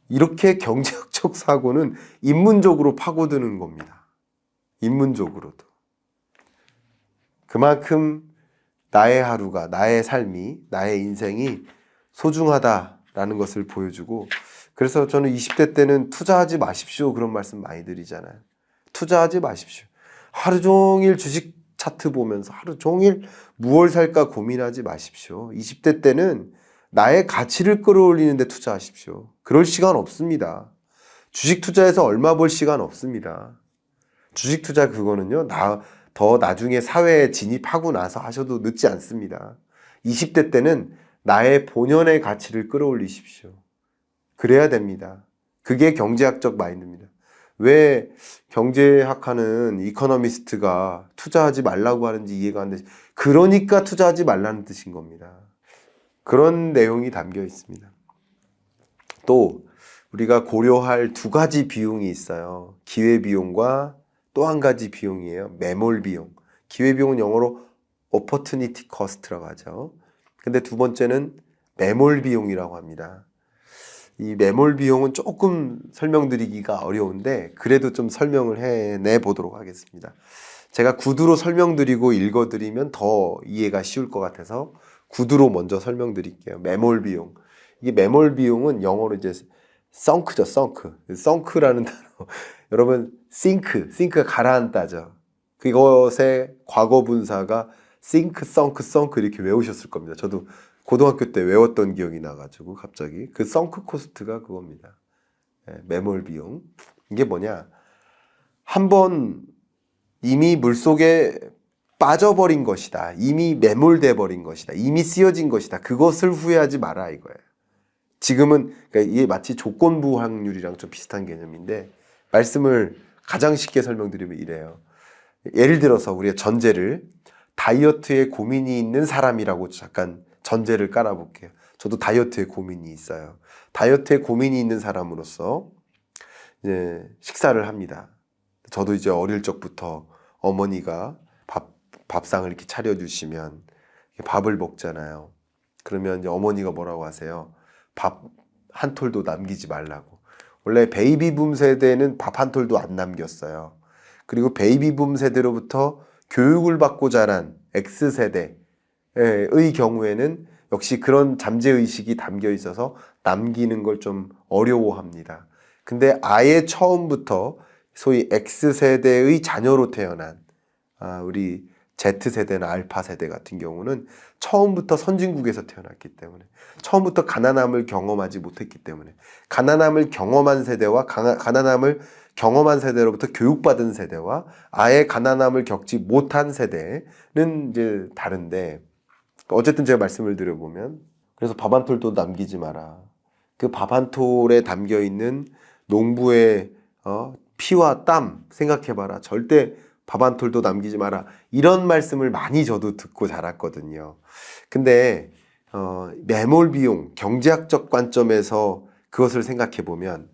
이렇게 경제학적 사고는 인문적으로 파고드는 겁니다. 인문적으로도. 그만큼 나의 하루가, 나의 삶이, 나의 인생이 소중하다라는 것을 보여주고, 그래서 저는 20대 때는 투자하지 마십시오, 그런 말씀 많이 드리잖아요. 투자하지 마십시오. 하루 종일 주식 차트 보면서 하루 종일 무얼 살까 고민하지 마십시오. 20대 때는 나의 가치를 끌어올리는 데 투자하십시오. 그럴 시간 없습니다. 주식 투자해서 얼마 벌 시간 없습니다. 주식 투자 그거는요, 더 나중에 사회에 진입하고 나서 하셔도 늦지 않습니다. 20대 때는 나의 본연의 가치를 끌어올리십시오. 그래야 됩니다. 그게 경제학적 마인드입니다. 왜 경제학하는 이코노미스트가 투자하지 말라고 하는지 이해가 안 되지. 그러니까 투자하지 말라는 뜻인 겁니다. 그런 내용이 담겨 있습니다. 또 우리가 고려할 두 가지 비용이 있어요. 기회비용과 또 한 가지 비용이에요. 매몰비용. 기회비용은 영어로 opportunity cost라고 하죠. 근데 두 번째는 매몰비용이라고 합니다. 이 매몰비용은 조금 설명드리기가 어려운데 그래도 좀 설명을 해내 보도록 하겠습니다. 제가 구두로 설명드리고 읽어드리면 더 이해가 쉬울 것 같아서 구두로 먼저 설명드릴게요. 매몰비용. 이게 매몰비용은 영어로 이제 썬크죠, 썬크. 썬크라는 단어. 여러분, 싱크가 가라앉다죠. 그것의 과거 분사가 싱크, 썬크 이렇게 외우셨을 겁니다. 저도 고등학교 때 외웠던 기억이 나가지고 갑자기 그 썬크 코스트가 그겁니다. 매몰 비용. 이게 뭐냐? 한번 이미 물속에 빠져버린 것이다. 이미 매몰돼 버린 것이다. 이미 쓰여진 것이다. 그것을 후회하지 마라 이거예요. 지금은 그러니까 이게 마치 조건부 확률이랑 좀 비슷한 개념인데 말씀을 가장 쉽게 설명드리면 이래요. 예를 들어서 우리가 전제를 다이어트에 고민이 있는 사람이라고 잠깐 전제를 깔아볼게요. 저도 다이어트에 고민이 있어요. 다이어트에 고민이 있는 사람으로서 이제 식사를 합니다. 저도 이제 어릴 적부터 어머니가 밥상을 이렇게 차려주시면 밥을 먹잖아요. 그러면 이제 어머니가 뭐라고 하세요? 밥 한 톨도 남기지 말라고. 원래 베이비붐 세대는 밥 한 톨도 안 남겼어요. 그리고 베이비붐 세대로부터 교육을 받고 자란 X세대의 경우에는 역시 그런 잠재의식이 담겨 있어서 남기는 걸 좀 어려워합니다. 근데 아예 처음부터 소위 X세대의 자녀로 태어난 우리 Z세대나 알파세대 같은 경우는 처음부터 선진국에서 태어났기 때문에 처음부터 가난함을 경험하지 못했기 때문에 가난함을 경험한 세대와 가난함을 경험한 세대로부터 교육받은 세대와 아예 가난함을 겪지 못한 세대는 이제 다른데 어쨌든 제가 말씀을 드려보면 그래서 밥 한 톨도 남기지 마라. 그 밥 한 톨에 담겨 있는 농부의 피와 땀 생각해봐라. 절대 밥 한 톨도 남기지 마라. 이런 말씀을 많이 저도 듣고 자랐거든요. 근데 매몰 비용, 경제학적 관점에서 그것을 생각해보면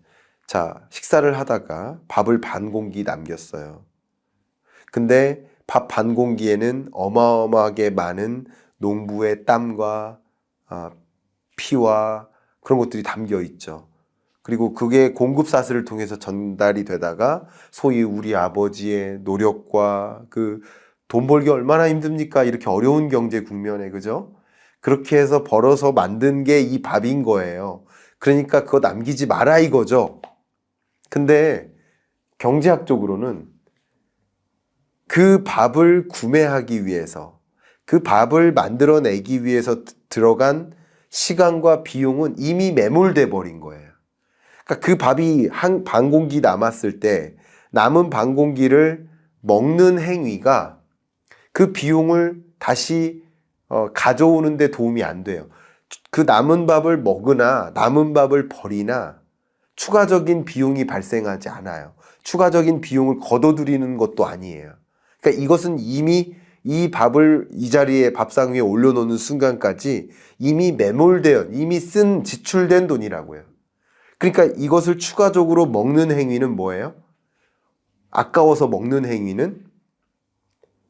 자, 식사를 하다가 밥을 반 공기 남겼어요. 근데 밥 반 공기에는 어마어마하게 많은 농부의 땀과 피와 그런 것들이 담겨 있죠. 그리고 그게 공급사슬을 통해서 전달이 되다가 소위 우리 아버지의 노력과 그 돈 벌기 얼마나 힘듭니까? 이렇게 어려운 경제 국면에, 그죠? 그렇게 해서 벌어서 만든 게 이 밥인 거예요. 그러니까 그거 남기지 마라 이거죠. 근데 경제학적으로는 그 밥을 구매하기 위해서 그 밥을 만들어내기 위해서 들어간 시간과 비용은 이미 매몰돼 버린 거예요. 그러니까 그 밥이 한 반 공기 남았을 때 남은 반 공기를 먹는 행위가 그 비용을 다시 가져오는 데 도움이 안 돼요. 그 남은 밥을 먹으나 남은 밥을 버리나 추가적인 비용이 발생하지 않아요. 추가적인 비용을 걷어들이는 것도 아니에요. 그러니까 이것은 이미 이 밥을 이 자리에 밥상 위에 올려놓는 순간까지 이미 매몰되어 이미 지출된 돈이라고요. 그러니까 이것을 추가적으로 먹는 행위는 뭐예요? 아까워서 먹는 행위는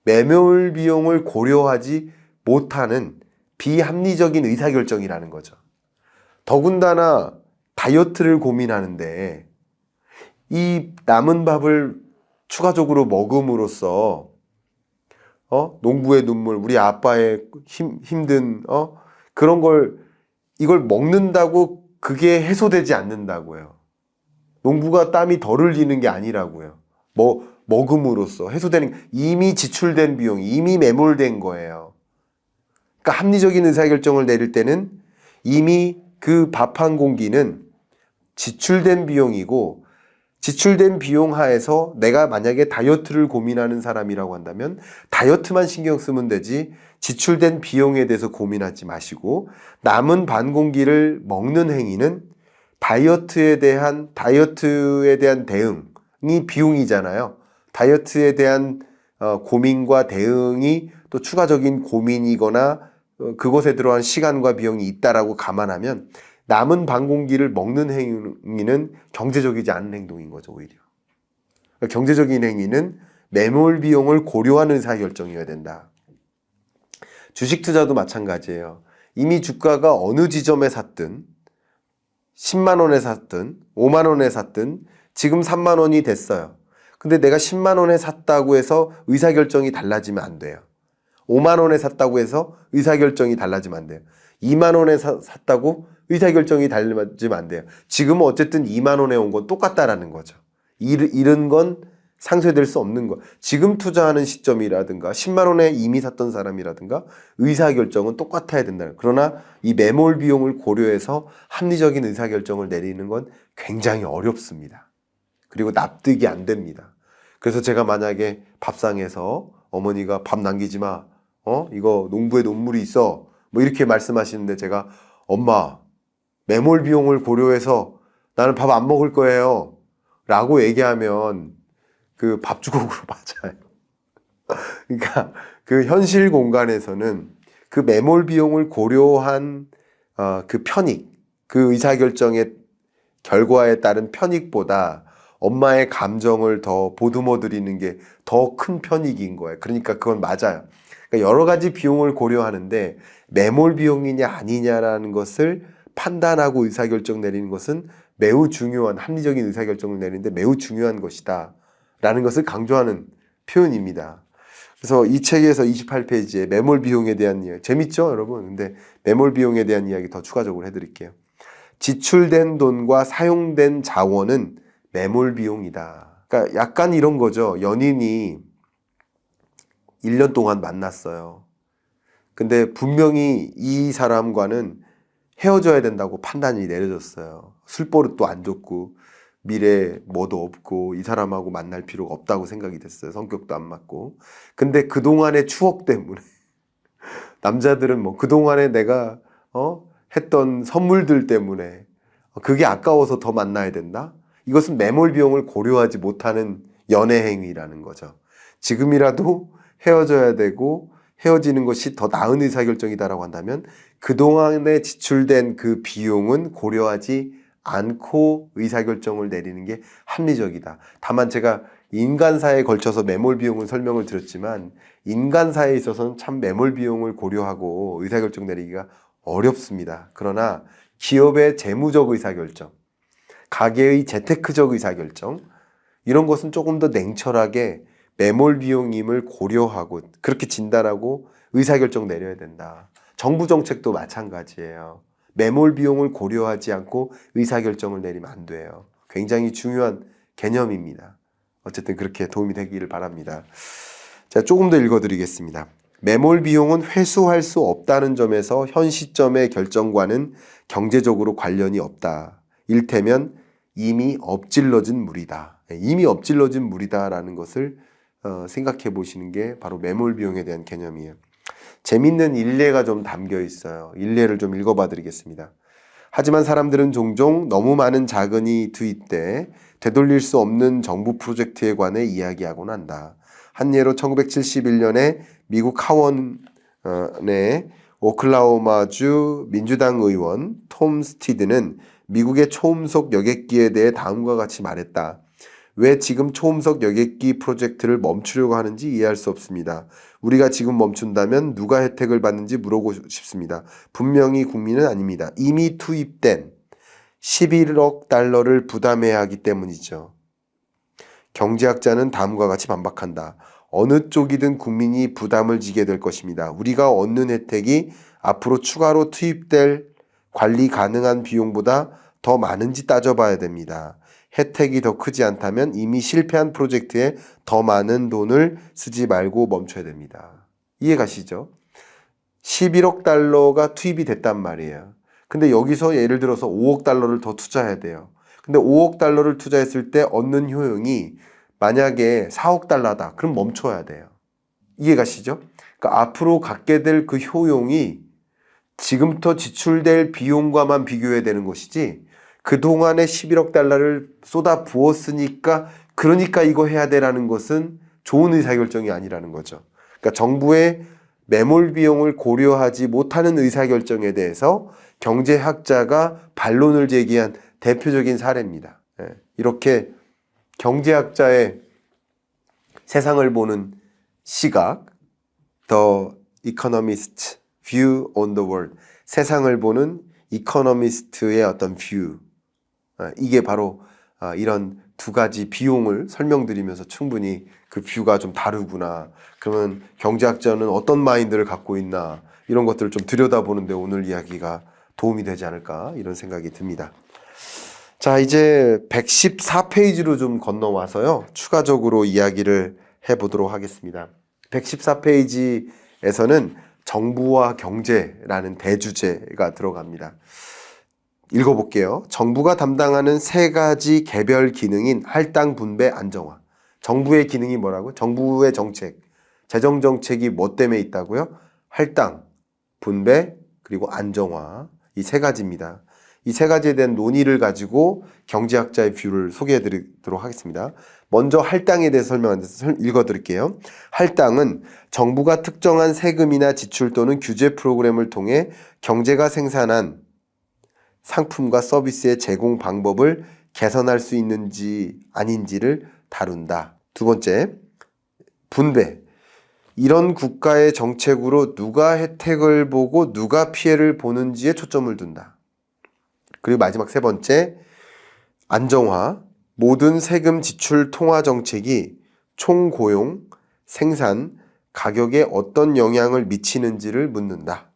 매몰 비용을 고려하지 못하는 비합리적인 의사결정이라는 거죠. 더군다나 다이어트를 고민하는데 이 남은 밥을 추가적으로 먹음으로써 농부의 눈물, 우리 아빠의 힘든 그런 걸 이걸 먹는다고 그게 해소되지 않는다고요. 농부가 땀이 덜 흘리는 게 아니라고요. 먹음으로써 해소되는 이미 지출된 비용이 이미 매몰된 거예요. 그러니까 합리적인 의사결정을 내릴 때는 이미 그 밥 한 공기는 지출된 비용이고 지출된 비용 하에서 내가 만약에 다이어트를 고민하는 사람이라고 한다면 다이어트만 신경 쓰면 되지 지출된 비용에 대해서 고민하지 마시고 남은 반 공기를 먹는 행위는 다이어트에 대한 대응이 비용이잖아요. 다이어트에 대한 고민과 대응이 또 추가적인 고민이거나 그것에 들어간 시간과 비용이 있다라고 감안하면 남은 반 공기를 먹는 행위는 경제적이지 않은 행동인 거죠, 오히려. 그러니까 경제적인 행위는 매몰 비용을 고려하는 의사결정이어야 된다. 주식 투자도 마찬가지예요. 이미 주가가 어느 지점에 샀든 10만 원에 샀든 5만 원에 샀든 지금 3만 원이 됐어요. 근데 내가 10만 원에 샀다고 해서 의사결정이 달라지면 안 돼요. 5만 원에 샀다고 해서 의사결정이 달라지면 안 돼요. 2만 원에 샀다고 의사결정이 달라지면 안 돼요. 지금은 어쨌든 2만 원에 온 건 똑같다라는 거죠. 잃은 건 상쇄될 수 없는 거. 지금 투자하는 시점이라든가 10만 원에 이미 샀던 사람이라든가 의사결정은 똑같아야 된다. 그러나 이 매몰 비용을 고려해서 합리적인 의사결정을 내리는 건 굉장히 어렵습니다. 그리고 납득이 안 됩니다. 그래서 제가 만약에 밥상에서 어머니가 밥 남기지 마. 이거 농부의 눈물이 있어. 뭐 이렇게 말씀하시는데 제가 엄마 매몰 비용을 고려해서 나는 밥 안 먹을 거예요. 라고 얘기하면 그 밥주걱으로 맞아요. 그러니까 그 현실 공간에서는 그 매몰 비용을 고려한 그 편익, 그 의사결정의 결과에 따른 편익보다 엄마의 감정을 더 보듬어 드리는 게 더 큰 편익인 거예요. 그러니까 그건 맞아요. 그러니까 여러 가지 비용을 고려하는데 매몰 비용이냐 아니냐라는 것을 판단하고 의사결정 내리는 것은 매우 중요한 합리적인 의사결정을 내리는데 매우 중요한 것이다 라는 것을 강조하는 표현입니다. 그래서 이 책에서 28페이지에 매몰 비용에 대한 이야기 재밌죠 여러분? 근데 매몰 비용에 대한 이야기 더 추가적으로 해드릴게요. 지출된 돈과 사용된 자원은 매몰 비용이다. 그러니까 약간 이런 거죠. 연인이 1년 동안 만났어요. 근데 분명히 이 사람과는 헤어져야 된다고 판단이 내려졌어요. 술버릇도 안 좋고 미래에 뭐도 없고 이 사람하고 만날 필요가 없다고 생각이 됐어요. 성격도 안 맞고. 근데 그동안의 추억 때문에 남자들은 뭐 그동안에 내가 했던 선물들 때문에 그게 아까워서 더 만나야 된다? 이것은 매몰 비용을 고려하지 못하는 연애 행위라는 거죠. 지금이라도 헤어져야 되고 헤어지는 것이 더 나은 의사결정이다라고 한다면 그동안에 지출된 그 비용은 고려하지 않고 의사결정을 내리는 게 합리적이다. 다만 제가 인간사에 걸쳐서 매몰 비용을 설명을 드렸지만 인간사에 있어서는 참 매몰 비용을 고려하고 의사결정 내리기가 어렵습니다. 그러나 기업의 재무적 의사결정, 가계의 재테크적 의사결정 이런 것은 조금 더 냉철하게 매몰 비용임을 고려하고 그렇게 진단하고 의사결정 내려야 된다. 정부 정책도 마찬가지예요. 매몰 비용을 고려하지 않고 의사결정을 내리면 안 돼요. 굉장히 중요한 개념입니다. 어쨌든 그렇게 도움이 되기를 바랍니다. 자, 조금 더 읽어드리겠습니다. 매몰 비용은 회수할 수 없다는 점에서 현 시점의 결정과는 경제적으로 관련이 없다. 일테면 이미 엎질러진 물이다. 이미 엎질러진 물이다라는 것을 생각해 보시는 게 바로 매몰 비용에 대한 개념이에요. 재밌는 일례가 좀 담겨 있어요. 일례를 좀 읽어봐 드리겠습니다. 하지만 사람들은 종종 너무 많은 자금이 투입돼 되돌릴 수 없는 정부 프로젝트에 관해 이야기하곤 한다. 한 예로 1971년에 미국 하원의 오클라호마주 민주당 의원 톰 스티드는 미국의 초음속 여객기에 대해 다음과 같이 말했다. 왜 지금 초음속 여객기 프로젝트를 멈추려고 하는지 이해할 수 없습니다. 우리가 지금 멈춘다면 누가 혜택을 받는지 물어보고 싶습니다. 분명히 국민은 아닙니다. 이미 투입된 11억 달러를 부담해야 하기 때문이죠. 경제학자는 다음과 같이 반박한다. 어느 쪽이든 국민이 부담을 지게 될 것입니다. 우리가 얻는 혜택이 앞으로 추가로 투입될 관리 가능한 비용보다 더 많은지 따져봐야 됩니다. 혜택이 더 크지 않다면 이미 실패한 프로젝트에 더 많은 돈을 쓰지 말고 멈춰야 됩니다. 이해 가시죠? 11억 달러가 투입이 됐단 말이에요. 근데 여기서 예를 들어서 5억 달러를 더 투자해야 돼요. 근데 5억 달러를 투자했을 때 얻는 효용이 만약에 4억 달러다. 그럼 멈춰야 돼요. 이해 가시죠? 그러니까 앞으로 갖게 될 그 효용이 지금부터 지출될 비용과만 비교해야 되는 것이지 그동안에 11억 달러를 쏟아 부었으니까 그러니까 이거 해야 되라는 것은 좋은 의사결정이 아니라는 거죠. 그러니까 정부의 매몰 비용을 고려하지 못하는 의사결정에 대해서 경제학자가 반론을 제기한 대표적인 사례입니다. 이렇게 경제학자의 세상을 보는 시각, The Economist View on the World, 세상을 보는 이코노미스트의 어떤 뷰, 이게 바로 이런 두 가지 비용을 설명드리면서 충분히 그 뷰가 좀 다르구나. 그러면 경제학자는 어떤 마인드를 갖고 있나 이런 것들을 좀 들여다보는데 오늘 이야기가 도움이 되지 않을까 이런 생각이 듭니다. 자, 이제 114페이지로 좀 건너와서요. 추가적으로 이야기를 해보도록 하겠습니다. 114페이지에서는 정부와 경제라는 대주제가 들어갑니다. 읽어볼게요. 정부가 담당하는 세 가지 개별 기능인 할당, 분배, 안정화. 정부의 기능이 뭐라고요? 정부의 정책, 재정 정책이 뭐 때문에 있다고요? 할당, 분배, 그리고 안정화. 이 세 가지입니다. 이 세 가지에 대한 논의를 가지고 경제학자의 뷰를 소개해드리도록 하겠습니다. 먼저 할당에 대해서 설명하면서 읽어드릴게요. 할당은 정부가 특정한 세금이나 지출 또는 규제 프로그램을 통해 경제가 생산한 상품과 서비스의 제공 방법을 개선할 수 있는지 아닌지를 다룬다. 두 번째, 분배. 이런 국가의 정책으로 누가 혜택을 보고 누가 피해를 보는지에 초점을 둔다. 그리고 마지막 세 번째, 안정화. 모든 세금 지출 통화 정책이 총고용, 생산, 가격에 어떤 영향을 미치는지를 묻는다.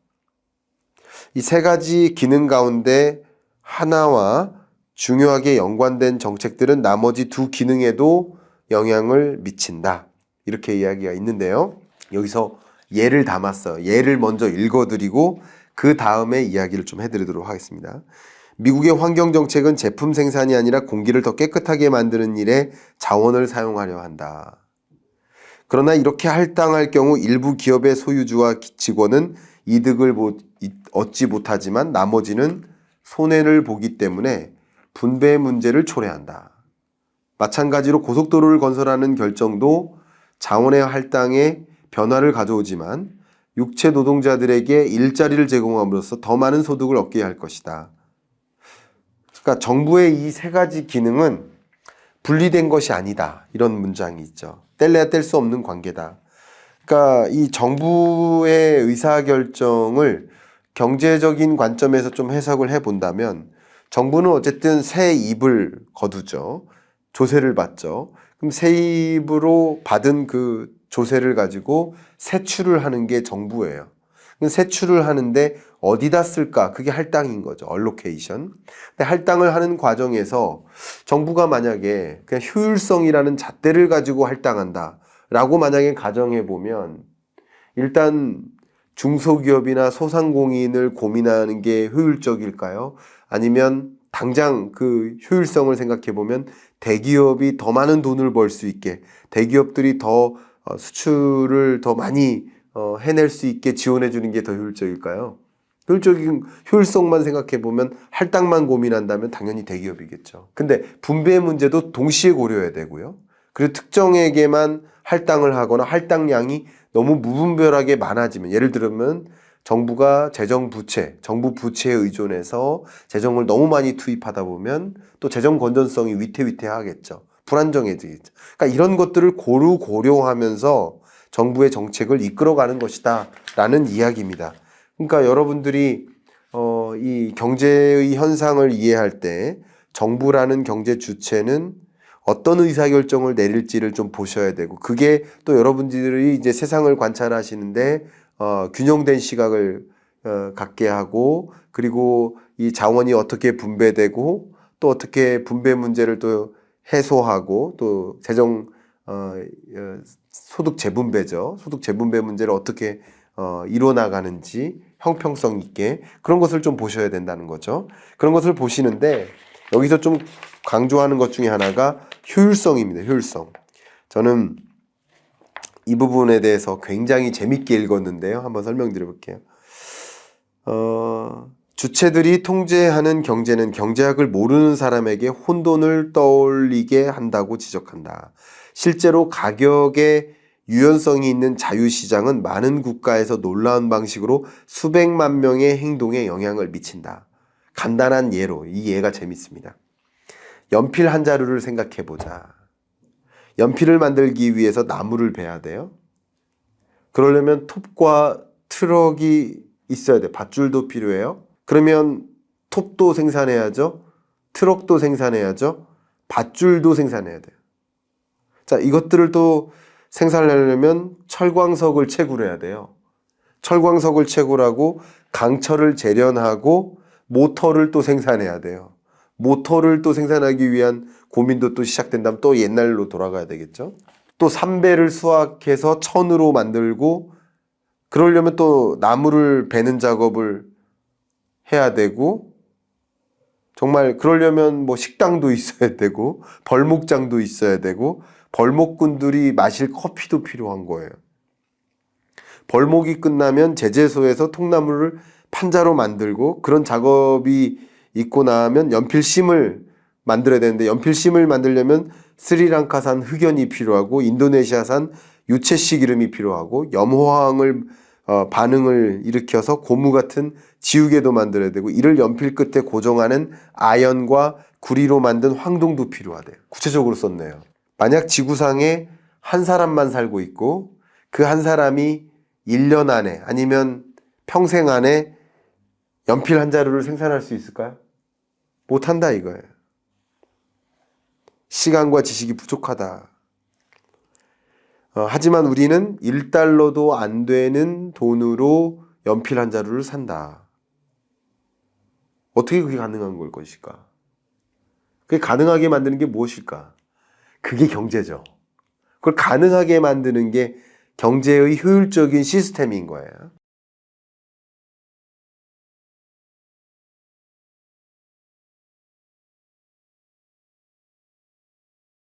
이 세 가지 기능 가운데 하나와 중요하게 연관된 정책들은 나머지 두 기능에도 영향을 미친다. 이렇게 이야기가 있는데요. 여기서 예를 담았어요. 예를 먼저 읽어드리고 그 다음에 이야기를 좀 해드리도록 하겠습니다. 미국의 환경정책은 제품 생산이 아니라 공기를 더 깨끗하게 만드는 일에 자원을 사용하려 한다. 그러나 이렇게 할당할 경우 일부 기업의 소유주와 직원은 이득을 얻지 못하지만 나머지는 손해를 보기 때문에 분배 문제를 초래한다. 마찬가지로 고속도로를 건설하는 결정도 자원의 할당에 변화를 가져오지만 육체 노동자들에게 일자리를 제공함으로써 더 많은 소득을 얻게 할 것이다. 그러니까 정부의 이 세 가지 기능은 분리된 것이 아니다. 이런 문장이 있죠. 뗄래야 뗄 수 없는 관계다. 그러니까 이 정부의 의사결정을 경제적인 관점에서 좀 해석을 해본다면 정부는 어쨌든 세입을 거두죠. 조세를 받죠. 그럼 세입으로 받은 그 조세를 가지고 세출을 하는 게 정부예요. 세출을 하는데 어디다 쓸까? 그게 할당인 거죠. 얼로케이션. 근데 할당을 하는 과정에서 정부가 만약에 그냥 효율성이라는 잣대를 가지고 할당한다 라고 만약에 가정해 보면 일단 중소기업이나 소상공인을 고민하는 게 효율적일까요? 아니면 당장 그 효율성을 생각해 보면 대기업이 더 많은 돈을 벌 수 있게 대기업들이 더 수출을 더 많이 해낼 수 있게 지원해 주는 게 더 효율적일까요? 효율적인 효율성만 생각해 보면 할당만 고민한다면 당연히 대기업이겠죠. 근데 분배 문제도 동시에 고려해야 되고요. 그리고 특정에게만 할당을 하거나 할당량이 너무 무분별하게 많아지면 예를 들면 정부가 정부 부채에 의존해서 재정을 너무 많이 투입하다 보면 또 재정 건전성이 위태위태하겠죠. 불안정해지겠죠. 그러니까 이런 것들을 고려하면서 정부의 정책을 이끌어가는 것이다 라는 이야기입니다. 그러니까 여러분들이 이 경제의 현상을 이해할 때 정부라는 경제 주체는 어떤 의사결정을 내릴지를 좀 보셔야 되고, 그게 또 여러분들이 이제 세상을 관찰하시는데 균형된 시각을 갖게 하고, 그리고 이 자원이 어떻게 분배되고 또 어떻게 분배 문제를 또 해소하고, 또 소득 재분배죠. 소득 재분배 문제를 어떻게 이뤄나가는지 형평성 있게 그런 것을 좀 보셔야 된다는 거죠. 그런 것을 보시는데 여기서 좀 강조하는 것 중에 하나가 효율성입니다. 효율성. 저는 이 부분에 대해서 굉장히 재밌게 읽었는데요. 한번 설명드려 볼게요. 주체들이 통제하는 경제는 경제학을 모르는 사람에게 혼돈을 떠올리게 한다고 지적한다. 실제로 가격의 유연성이 있는 자유시장은 많은 국가에서 놀라운 방식으로 수백만 명의 행동에 영향을 미친다. 간단한 예로, 이 예가 재밌습니다. 연필 한 자루를 생각해 보자. 연필을 만들기 위해서 나무를 베야 돼요. 그러려면 톱과 트럭이 있어야 돼. 밧줄도 필요해요. 그러면 톱도 생산해야죠. 트럭도 생산해야죠. 밧줄도 생산해야 돼요. 자, 이것들을 또 생산하려면 철광석을 채굴해야 돼요. 철광석을 채굴하고 강철을 재련하고 모터를 또 생산해야 돼요. 모터를 또 생산하기 위한 고민도 또 시작된다면 또 옛날로 돌아가야 되겠죠. 또 삼배를 수확해서 천으로 만들고, 그러려면 또 나무를 베는 작업을 해야 되고, 정말 그러려면 뭐 식당도 있어야 되고 벌목장도 있어야 되고 벌목꾼들이 마실 커피도 필요한 거예요. 벌목이 끝나면 제재소에서 통나무를 판자로 만들고, 그런 작업이 있고 나면 연필심을 만들어야 되는데, 연필심을 만들려면 스리랑카산 흑연이 필요하고 인도네시아산 유채씨 기름이 필요하고 염화황을 반응을 일으켜서 고무 같은 지우개도 만들어야 되고, 이를 연필 끝에 고정하는 아연과 구리로 만든 황동도 필요하대요. 구체적으로 썼네요. 만약 지구상에 한 사람만 살고 있고 그 한 사람이 1년 안에 아니면 평생 안에 연필 한 자루를 생산할 수 있을까요? 못한다 이거예요. 시간과 지식이 부족하다. 하지만 우리는 1달러도 안 되는 돈으로 연필 한 자루를 산다. 어떻게 그게 가능한 걸 것일까? 그게 가능하게 만드는 게 무엇일까? 그게 경제죠. 그걸 가능하게 만드는 게 경제의 효율적인 시스템인 거예요.